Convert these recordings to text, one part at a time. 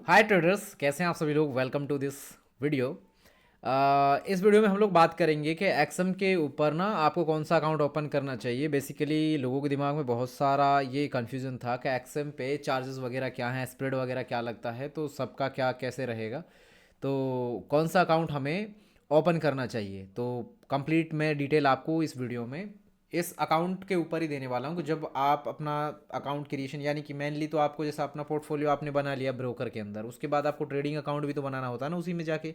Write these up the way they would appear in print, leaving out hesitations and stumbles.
हाय traders, कैसे हैं आप सभी लोग। Welcome to this video. इस वीडियो में हम लोग बात करेंगे कि एक्सएम के ऊपर ना आपको कौन सा अकाउंट ओपन करना चाहिए। बेसिकली लोगों के दिमाग में बहुत सारा ये कन्फ्यूज़न था कि एक्सएम पे चार्जेस वगैरह क्या हैं, स्प्रेड वगैरह क्या लगता है, तो सबका क्या कैसे रहेगा, तो कौन सा अकाउंट हमें ओपन करना चाहिए। तो कंप्लीट मैं डिटेल आपको इस वीडियो में इस अकाउंट के ऊपर ही देने वाला हूँ कि जब आप अपना अकाउंट क्रिएशन यानी कि मेनली तो आपको जैसा अपना पोर्टफोलियो आपने बना लिया ब्रोकर के अंदर, उसके बाद आपको ट्रेडिंग अकाउंट भी तो बनाना होता है ना उसी में जाके,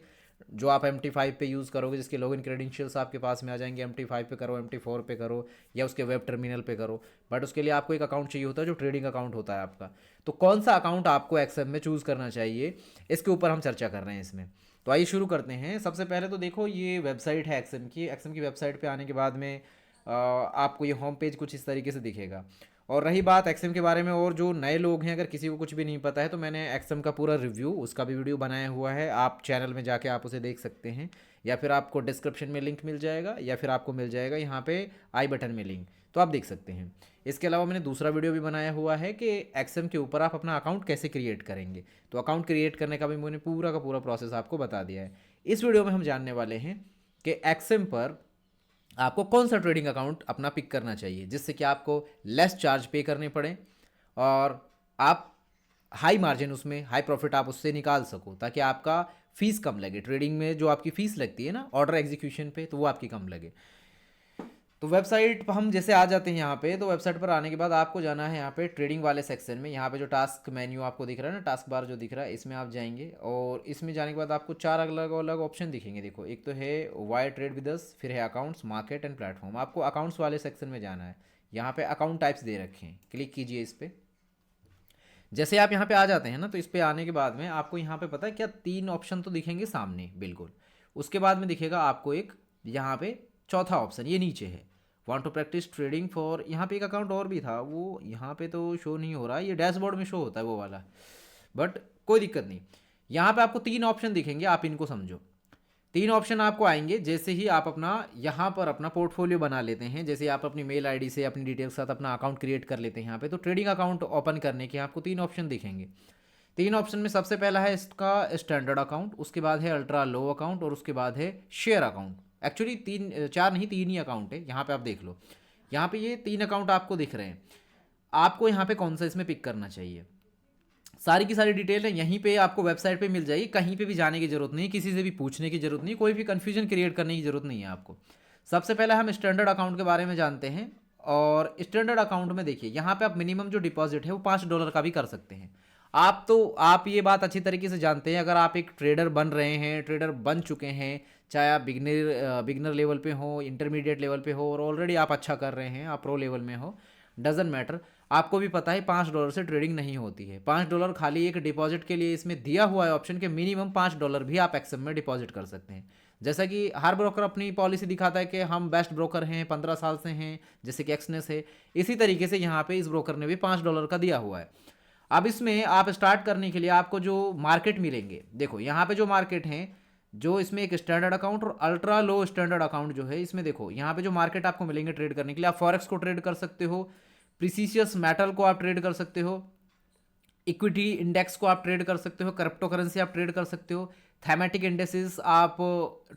जो आप MT5 पे यूज़ करोगे, जिसके लॉगिन क्रेडेंशियल्स आपके पास में आ जाएंगे। MT5 पे करो, MT4 पे करो, या उसके वेब टर्मिनल पे करो, बट उसके लिए आपको एक अकाउंट चाहिए होता है जो ट्रेडिंग अकाउंट होता है आपका। तो कौन सा अकाउंट आपको एक्सएम में चूज़ करना चाहिए, इसके ऊपर हम चर्चा कर रहे हैं इसमें। तो आइए शुरू करते हैं। सबसे पहले तो देखो, ये वेबसाइट है एक्सएम की वेबसाइट पे आने के बाद में आपको ये होम पेज कुछ इस तरीके से दिखेगा। और रही बात एक्सएम के बारे में, और जो नए लोग हैं अगर किसी को कुछ भी नहीं पता है, तो मैंने एक्सएम का पूरा रिव्यू, उसका भी वीडियो बनाया हुआ है, आप चैनल में जाके आप उसे देख सकते हैं, या फिर आपको डिस्क्रिप्शन में लिंक मिल जाएगा, या फिर आपको मिल जाएगा यहाँ पे आई बटन में लिंक, तो आप देख सकते हैं। इसके अलावा मैंने दूसरा वीडियो भी बनाया हुआ है कि एक्सएम के ऊपर आप अपना अकाउंट कैसे क्रिएट करेंगे। तो अकाउंट क्रिएट करने का भी मैंने पूरा का पूरा प्रोसेस आपको बता दिया है। इस वीडियो में हम जानने वाले हैं कि एक्सएम पर आपको कौन सा ट्रेडिंग अकाउंट अपना पिक करना चाहिए, जिससे कि आपको लेस चार्ज पे करने पड़े और आप हाई मार्जिन, उसमें हाई प्रॉफिट आप उससे निकाल सको, ताकि आपका फीस कम लगे। ट्रेडिंग में जो आपकी फीस लगती है ना ऑर्डर एग्जीक्यूशन पे, तो वो आपकी कम लगे। तो वेबसाइट पर हम जैसे आ जाते हैं यहाँ पे, तो वेबसाइट पर आने के बाद आपको जाना है यहाँ पे ट्रेडिंग वाले सेक्शन में। यहाँ पे जो टास्क मेन्यू आपको दिख रहा है ना, टास्क बार जो दिख रहा है, इसमें आप जाएंगे और इसमें जाने के बाद आपको चार अलग अलग ऑप्शन दिखेंगे। देखो, एक तो है वाई ट्रेड विद अस, फिर है अकाउंट्स, मार्केट एंड प्लेटफॉर्म। आपको अकाउंट्स वाले सेक्शन में जाना है। यहाँ पे अकाउंट टाइप्स दे रखे हैं, क्लिक कीजिए इस पर। जैसे आप यहाँ पे आ जाते हैं ना, तो इस पे आने के बाद में आपको यहाँ पे पता है क्या, तीन ऑप्शन तो दिखेंगे सामने बिल्कुल। उसके बाद में दिखेगा आपको एक यहाँ पे चौथा ऑप्शन, ये नीचे है, want to practice trading for. यहाँ पे एक अकाउंट और भी था, वो यहाँ पे तो शो नहीं हो रहा है, ये डैशबोर्ड में शो होता है वो वाला, बट कोई दिक्कत नहीं। यहाँ पे आपको तीन ऑप्शन दिखेंगे, आप इनको समझो। तीन ऑप्शन आपको आएंगे जैसे ही आप अपना यहाँ पर अपना पोर्टफोलियो बना लेते हैं। जैसे आप अपनी मेल आईडी से अपनी डिटेल्स के साथ अपना अकाउंट क्रिएट कर लेते हैं यहाँ पे, तो ट्रेडिंग अकाउंट ओपन करने के आपको तीन ऑप्शन दिखेंगे। तीन ऑप्शन में सबसे पहला है इसका स्टैंडर्ड अकाउंट, उसके बाद है अल्ट्रा लो अकाउंट, और उसके बाद है शेयर अकाउंट। एक्चुअली तीन चार नहीं, तीन ही अकाउंट है यहाँ पे, आप देख लो। यहाँ पे ये तीन अकाउंट आपको दिख रहे हैं। आपको यहाँ पे कौन सा इसमें पिक करना चाहिए, सारी की सारी डिटेल है यहीं पे आपको वेबसाइट पे मिल जाएगी। कहीं पे भी जाने की जरूरत नहीं, किसी से भी पूछने की जरूरत नहीं, कोई भी कंफ्यूजन क्रिएट करने की जरूरत नहीं है आपको। सबसे पहले हम स्टैंडर्ड अकाउंट के बारे में जानते हैं। और स्टैंडर्ड अकाउंट में देखिए, यहाँ पे आप मिनिमम जो डिपॉजिट है वो $5 का भी कर सकते हैं। आप ये बात अच्छी तरीके से जानते हैं, अगर आप एक ट्रेडर बन रहे हैं, ट्रेडर बन चुके हैं, चाहे आप बिगनर लेवल पे हो, इंटरमीडिएट लेवल पे हो, और ऑलरेडी आप अच्छा कर रहे हैं, आप प्रो लेवल में हो, डजेंट मैटर। आपको भी पता है $5 से ट्रेडिंग नहीं होती है। $5 खाली एक डिपॉजिट के लिए इसमें दिया हुआ है ऑप्शन के, मिनिमम $5 भी आप एक्सएम में डिपॉजिट कर सकते हैं। जैसा कि हर ब्रोकर अपनी पॉलिसी दिखाता है कि हम बेस्ट ब्रोकर हैं, 15 साल से हैं, जैसे कि एक्सनेस है, इसी तरीके से यहाँ पे इस ब्रोकर ने भी $5 का दिया हुआ है। अब इसमें आप स्टार्ट करने के लिए आपको जो मार्केट मिलेंगे, देखो यहाँ पे जो मार्केट हैं, जो इसमें एक स्टैंडर्ड अकाउंट और अल्ट्रा लो स्टैंडर्ड अकाउंट जो है, इसमें देखो यहाँ पे जो मार्केट आपको मिलेंगे ट्रेड करने के लिए, आप फॉरेक्स को ट्रेड कर सकते हो, प्रीसीशियस मेटल को आप ट्रेड कर सकते हो, इक्विटी इंडेक्स को आप ट्रेड कर सकते हो, क्रिप्टो करेंसी आप ट्रेड कर सकते हो, थैमेटिक इंडेसेस आप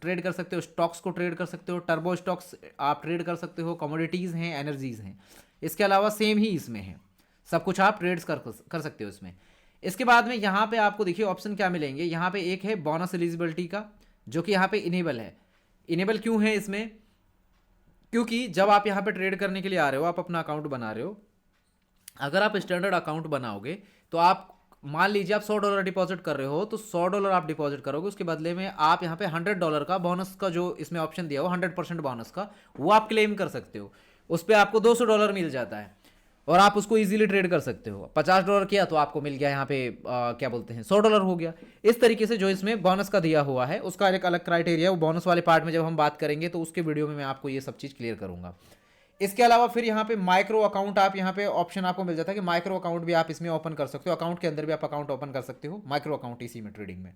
ट्रेड कर सकते हो, स्टॉक्स को ट्रेड कर सकते हो, टर्बो स्टॉक्स आप ट्रेड कर सकते हो, कमोडिटीज़ हैं, एनर्जीज़ हैं। इसके अलावा सेम ही इसमें है, सब कुछ आप ट्रेड्स कर सकते हो इसमें। इसके बाद में यहाँ पे आपको देखिए ऑप्शन क्या मिलेंगे। यहाँ पे एक है बोनस एलिजिबिलिटी का, जो कि यहाँ पे इनेबल है। इनेबल क्यों है इसमें, क्योंकि जब आप यहाँ पे ट्रेड करने के लिए आ रहे हो, आप अपना अकाउंट बना रहे हो, अगर आप स्टैंडर्ड अकाउंट बनाओगे तो आप मान लीजिए आप $100 डिपॉजिट कर रहे हो, तो $100 आप डिपॉजिट करोगे, उसके बदले में आप यहाँ पे $100 का बोनस का जो इसमें ऑप्शन दिया हो, 100% बोनस का, वो आप क्लेम कर सकते हो। उस पर आपको $200 मिल जाता है और आप उसको इजीली ट्रेड कर सकते हो। $50 किया तो आपको मिल गया यहाँ पे क्या बोलते हैं, $100 हो गया। इस तरीके से जो इसमें बोनस का दिया हुआ है, उसका एक अलग क्राइटेरिया, वो बोनस वाले पार्ट में जब हम बात करेंगे तो उसके वीडियो में मैं आपको ये सब चीज़ क्लियर करूंगा। इसके अलावा फिर यहाँ पे माइक्रो अकाउंट, आप यहाँ पे ऑप्शन आपको मिल जाता है कि माइक्रो अकाउंट भी आप इसमें ओपन कर सकते हो, अकाउंट के अंदर भी आप अकाउंट ओपन कर सकते हो, माइक्रो अकाउंट इसी में ट्रेडिंग में।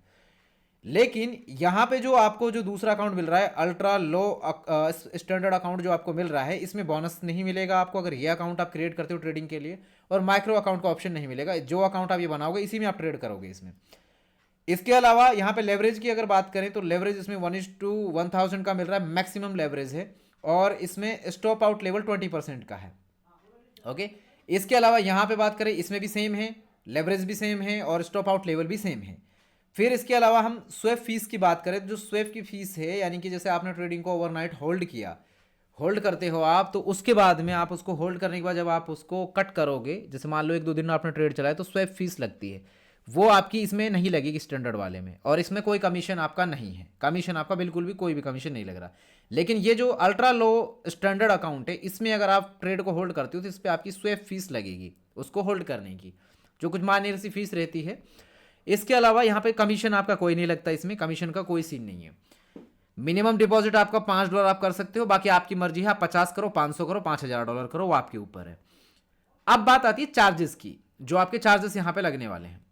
लेकिन यहाँ पे जो आपको जो दूसरा अकाउंट मिल रहा है, अल्ट्रा लो स्टैंडर्ड अकाउंट जो आपको मिल रहा है, इसमें बोनस नहीं मिलेगा आपको अगर ये अकाउंट आप क्रिएट करते हो ट्रेडिंग के लिए, और माइक्रो अकाउंट का ऑप्शन नहीं मिलेगा। जो अकाउंट आप ये बनाओगे इसी में आप ट्रेड करोगे इसमें। इसके अलावा यहाँ पे लेवरेज की अगर बात करें तो लेवरेज इसमें 1:1000 का मिल रहा है, मैक्सिमम लेवरेज है। और इसमें स्टॉप आउट लेवल 20% का है। ओके, इसके अलावा यहाँ पे बात करें, इसमें भी सेम है, लेवरेज भी सेम है और स्टॉप आउट लेवल भी सेम है। फिर इसके अलावा हम स्वेप फीस की बात करें तो जो स्वेप की फीस है, यानी कि जैसे आपने ट्रेडिंग को ओवरनाइट होल्ड किया, होल्ड करते हो आप, तो उसके बाद में आप उसको होल्ड करने के बाद जब आप उसको कट करोगे, जैसे मान लो 1-2 दिन आपने ट्रेड चलाया, तो स्वेप फीस लगती है, वो आपकी इसमें नहीं लगेगी स्टैंडर्ड वाले में। और इसमें कोई कमीशन आपका नहीं है, कमीशन आपका बिल्कुल भी कोई भी कमीशन नहीं लग रहा। लेकिन ये जो अल्ट्रा लो स्टैंडर्ड अकाउंट है, इसमें अगर आप ट्रेड को होल्ड करते हो तो इस पर आपकी स्वेप फीस लगेगी उसको होल्ड करने की, जो कुछ मान्य सी फीस रहती है। इसके अलावा यहाँ पे कमीशन आपका कोई नहीं लगता, इसमें कमीशन का कोई सीन नहीं है। मिनिमम डिपॉजिट आपका $5 आप कर सकते हो, बाकी आपकी मर्जी है, आप 50 करो, 500 करो, $5000 करो, वो आपके ऊपर है। अब बात आती है चार्जेस की, जो आपके चार्जेस यहाँ पे लगने वाले हैं।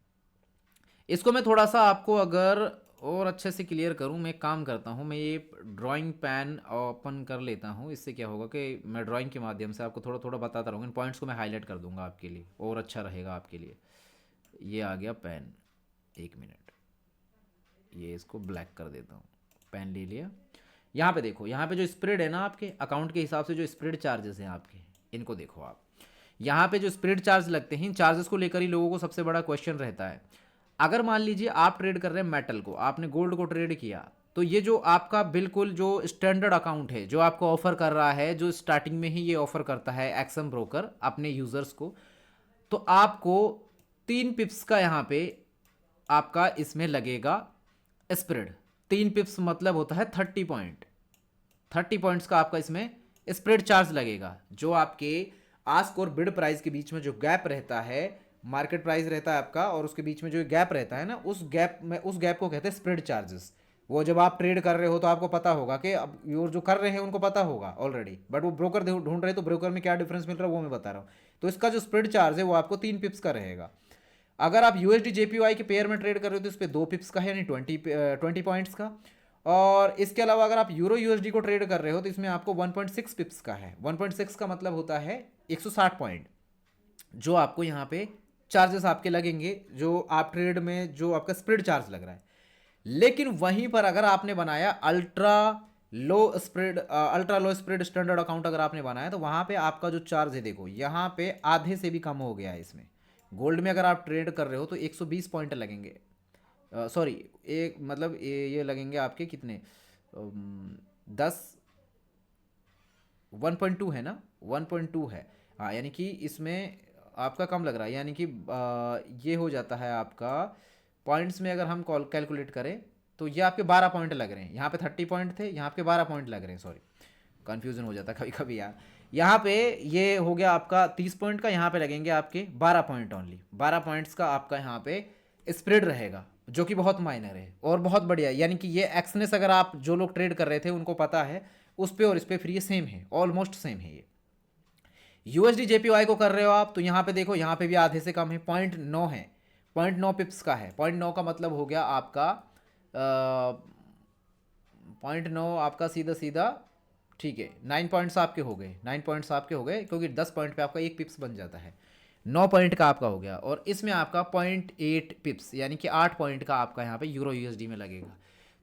इसको मैं थोड़ा सा आपको अगर और अच्छे से क्लियर करूं, मैं एक काम करता हूं, मैं ये ड्राइंग पैन ओपन कर लेता हूं। इससे क्या होगा कि मैं ड्राइंग के माध्यम से आपको थोड़ा थोड़ा बताता रहूँगा, इन पॉइंट्स को मैं हाईलाइट कर दूंगा आपके लिए, और अच्छा रहेगा आपके लिए। ये आ गया पेन, 1 मिनट, ये इसको ब्लैक कर देता हूँ। पेन ले लिया। यहाँ पे देखो, यहाँ पे जो स्प्रेड है ना आपके अकाउंट के हिसाब से, जो स्प्रेड चार्जेस हैं आपके, इनको देखो आप। यहाँ पे जो स्प्रेड चार्ज लगते हैं, इन चार्जेस को लेकर ही लोगों को सबसे बड़ा क्वेश्चन रहता है। अगर मान लीजिए आप ट्रेड कर रहे हैं मेटल को, आपने गोल्ड को ट्रेड किया, तो ये जो आपका बिल्कुल जो स्टैंडर्ड अकाउंट है, जो आपको ऑफर कर रहा है, जो स्टार्टिंग में ही ये ऑफर करता है एक्सएम ब्रोकर अपने यूजर्स को, तो आपको 3 पिप्स का यहाँ पे आपका इसमें लगेगा स्प्रेड। 3 पिप्स मतलब होता है 30 पॉइंट। 30 पॉइंट्स का आपका इसमें स्प्रेड चार्ज लगेगा, जो आपके आस्क और बिड प्राइस के बीच में जो गैप रहता है, मार्केट प्राइस रहता है आपका और उसके बीच में जो गैप रहता है ना, उस गैप को कहते हैं स्प्रेड चार्जेस। वो जब आप ट्रेड कर रहे हो तो आपको पता होगा कि अब ये जो कर रहे हैं उनको पता होगा ऑलरेडी, बट वो ब्रोकर ढूंढ रहे हैं, तो ब्रोकर में क्या डिफरेंस मिल रहा है वो मैं बता रहा हूँ। तो इसका जो स्प्रेड चार्ज है वो आपको 3 पिप्स का रहेगा। अगर आप यूएसडी जेपीवाई के पेयर में ट्रेड कर रहे हो तो इस पर 2 पिप्स का है, यानी 20 पॉइंट्स का। और इसके अलावा अगर आप यूरो यूएसडी को ट्रेड कर रहे हो तो इसमें आपको 1.6 पिप्स का है। 1.6 का मतलब होता है 160 पॉइंट, जो आपको यहाँ पे चार्जेस आपके लगेंगे, जो आप ट्रेड में जो आपका स्प्रेड चार्ज लग रहा है। लेकिन वहीं पर अगर आपने बनाया ultra low spread standard account अगर आपने बनाया, तो वहां पे आपका जो चार्ज है देखो, यहाँ पे आधे से भी कम हो गया है इसमें। गोल्ड में अगर आप ट्रेड कर रहे हो तो 120 पॉइंट लगेंगे, सॉरी, एक मतलब ये लगेंगे आपके कितने, 10, 1.2 है ना, 1.2 है। हाँ, यानी कि इसमें आपका कम लग रहा है, यानी कि ये हो जाता है आपका पॉइंट्स में अगर हम कैलकुलेट करें तो ये आपके 12 पॉइंट लग रहे हैं। यहाँ पे 30 पॉइंट थे, यहाँ पे 12 पॉइंट लग रहे हैं, सॉरी कन्फ्यूजन हो जाता है कभी कभी यार। यहाँ पे ये हो गया आपका 30 पॉइंट का, यहाँ पे लगेंगे आपके 12 पॉइंट ओनली। 12 पॉइंट्स का आपका यहाँ पे स्प्रेड रहेगा, जो कि बहुत माइनर है और बहुत बढ़िया है। यानी कि ये एक्सनेस अगर आप जो लोग ट्रेड कर रहे थे उनको पता है, उस पर और इस पर फिर ये सेम है, ऑलमोस्ट सेम है। ये यूएसडी जेपीवाई को कर रहे हो आप तो यहाँ पे देखो, यहाँ पे भी आधे से कम है, 0.9 है, 0.9 पिप्स का है। 0.9 का मतलब हो गया आपका 0.9 आपका सीधा सीधा, ठीक है, 9 पॉइंट्स आपके हो गए, 9 पॉइंट्स आपके हो गए, क्योंकि 10 पॉइंट पे आपका 1 पिप्स बन जाता है। 9 पॉइंट का आपका हो गया, और इसमें आपका 0.8 पिप्स यानी कि 8 पॉइंट का आपका यहाँ पे यूरो यूएसडी में लगेगा।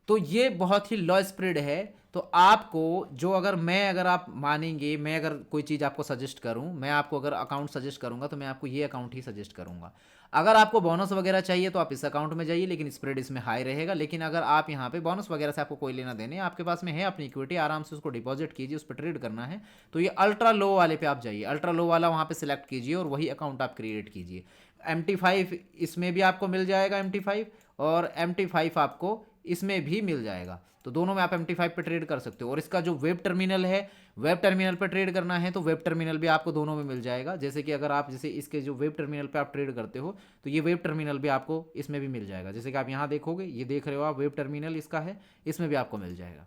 तो ये बहुत ही लो स्प्रेड है। तो आपको जो अगर आप मानेंगे, मैं अगर कोई चीज़ आपको सजेस्ट करूं, मैं आपको अगर अकाउंट सजेस्ट करूंगा तो मैं आपको ये अकाउंट ही सजेस्ट करूंगा। अगर आपको बोनस वगैरह चाहिए तो आप इस अकाउंट में जाइए, लेकिन स्प्रेड इसमें हाई रहेगा। लेकिन अगर आप यहाँ पे बोनस वगैरह से आपको कोई लेना देने, आपके पास में है अपनी इक्विटी, आराम से उसको डिपॉजिट कीजिए, उस पर ट्रेड करना है, तो ये अल्ट्रा लो वाले पे आप जाइए, अल्ट्रा लो वाला वहाँ पे सिलेक्ट कीजिए और वही अकाउंट आप क्रिएट कीजिए। MT5 इसमें भी आपको मिल जाएगा, MT5, और MT5 आपको इसमें भी मिल जाएगा। तो दोनों में आप MT5 पे ट्रेड कर सकते हो। और इसका जो वेब टर्मिनल है, वेब टर्मिनल पे ट्रेड करना है तो वेब टर्मिनल भी आपको दोनों में मिल जाएगा। जैसे कि अगर आप जैसे इसके जो वेब टर्मिनल पे आप ट्रेड करते हो तो ये वेब टर्मिनल भी आपको इसमें भी मिल जाएगा। जैसे कि आप यहाँ देखोगे, ये देख रहे हो आप, वेब टर्मिनल इसका है, इसमें भी आपको मिल जाएगा।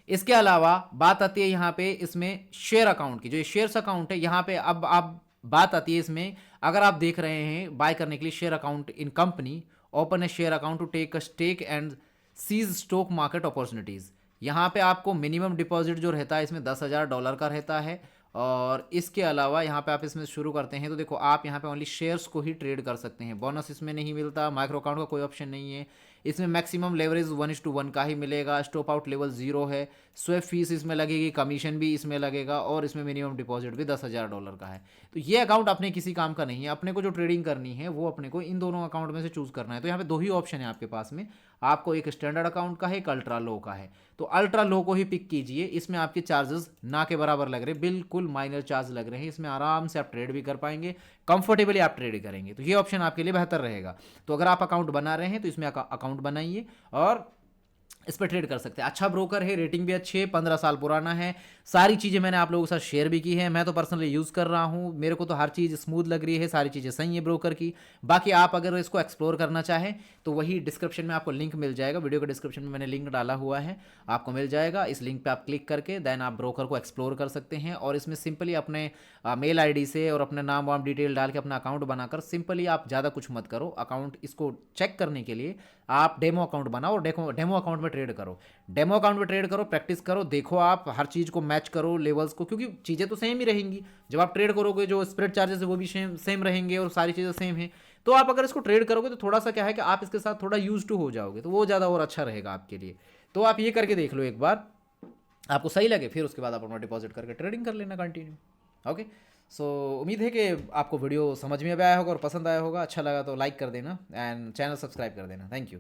इसके अलावा बात आती है यहाँ पे इसमें शेयर अकाउंट की। जो शेयर्स अकाउंट है यहाँ पे अब आप बात आती है इसमें, अगर आप देख रहे हैं बाय करने के लिए share account in company, open a share account to take a stake and seize stock market opportunities. यहाँ पे आपको मिनिमम डिपॉजिट जो रहता है इसमें $10,000 का रहता है, और इसके अलावा यहाँ पे आप इसमें शुरू करते हैं तो देखो आप यहाँ पे ओनली शेयर्स को ही ट्रेड कर सकते हैं, बोनस इसमें नहीं मिलता, माइक्रो अकाउंट का कोई ऑप्शन नहीं है। इसमें मैक्सिमम लेवरेज 1:1 का ही मिलेगा, स्टॉप आउट लेवल 0 है, स्वेप फीस इसमें लगेगी, कमीशन भी इसमें लगेगा और इसमें मिनिमम डिपॉजिट भी $10,000 का है। तो ये अकाउंट अपने किसी काम का नहीं है, अपने को जो ट्रेडिंग करनी है वो अपने को इन दोनों अकाउंट में से चूज़ करना है। तो यहाँ पे दो ही ऑप्शन है आपके पास में, आपको एक स्टैंडर्ड अकाउंट का है, एक अल्ट्रा लो का है। तो अल्ट्रा लो को ही पिक कीजिए, इसमें आपके चार्जेस ना के बराबर लग रहे हैं, बिल्कुल माइनर चार्ज लग रहे हैं, इसमें आराम से आप ट्रेड भी कर पाएंगे, कंफर्टेबली आप ट्रेड करेंगे। तो ये ऑप्शन आपके लिए बेहतर रहेगा। तो अगर आप अकाउंट बना रहे हैं तो इसमें अकाउंट बनाइए और इस पर ट्रेड कर सकते हैं। अच्छा ब्रोकर है, रेटिंग भी अच्छी है, 15 साल पुराना है, सारी चीज़ें मैंने आप लोगों के साथ शेयर भी की है, मैं तो पर्सनली यूज़ कर रहा हूँ, मेरे को तो हर चीज़ स्मूथ लग रही है, सारी चीज़ें सही है ब्रोकर की। बाकी आप अगर इसको एक्सप्लोर करना चाहें तो वही डिस्क्रिप्शन में आपको लिंक मिल जाएगा, वीडियो के डिस्क्रिप्शन में मैंने लिंक डाला हुआ है, आपको मिल जाएगा। इस लिंक पर आप क्लिक करके देन आप ब्रोकर को एक्सप्लोर कर सकते हैं और इसमें सिंपली अपने मेल ID से और अपने नाम वाम डिटेल डाल के अपना अकाउंट बनाकर सिंपली आप ज़्यादा कुछ मत करो, अकाउंट इसको चेक करने के लिए आप डेमो अकाउंट बनाओ और डेमो अकाउंट में ट्रेड करो, डेमो अकाउंट में ट्रेड करो, प्रैक्टिस करो, देखो आप हर चीज़ को मैच करो लेवल्स को, क्योंकि चीज़ें तो सेम ही रहेंगी। जब आप ट्रेड करोगे जो स्प्रेड चार्जेस है वो भी सेम रहेंगे और सारी चीज़ें सेम है। तो आप अगर इसको ट्रेड करोगे तो थोड़ा सा क्या है कि आप इसके साथ थोड़ा यूज टू हो जाओगे, तो वो ज़्यादा और अच्छा रहेगा आपके लिए। तो आप ये करके देख लो एक बार, आपको सही लगे फिर उसके बाद आप अपना डिपॉजिट करके ट्रेडिंग कर लेना कंटिन्यू। ओके, सो उम्मीद है कि आपको वीडियो समझ में भी आया होगा और पसंद आया होगा, अच्छा लगा तो लाइक कर देना एंड चैनल सब्सक्राइब कर देना। Thank you.